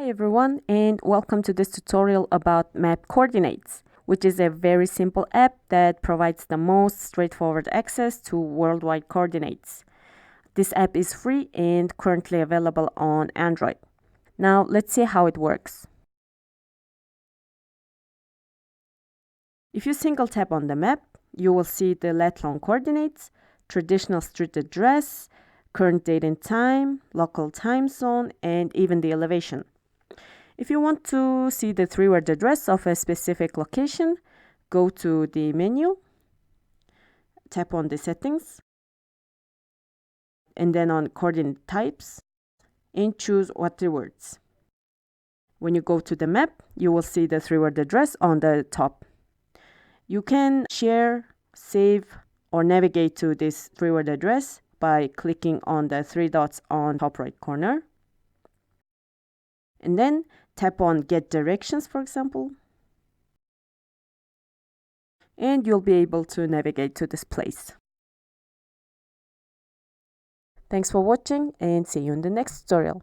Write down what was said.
Hi everyone, and welcome to this tutorial about map coordinates, which is a very simple app that provides the most straightforward access to worldwide coordinates. This app is free and currently available on Android. Now let's see how it works. If you single tap on the map, you will see the lat-long coordinates, traditional street address, current date and time, local time zone, and even the elevation. If you want to see the three-word address of a specific location, go to the menu, tap on the settings, and then on coordinate types, and choose what3words. When you go to the map, you will see the three-word address on the top. You can share, save, or navigate to this three-word address by clicking on the three dots on top right corner. And then tap on Get Directions, for example. And you'll be able to navigate to this place. Thanks for watching and see you in the next tutorial.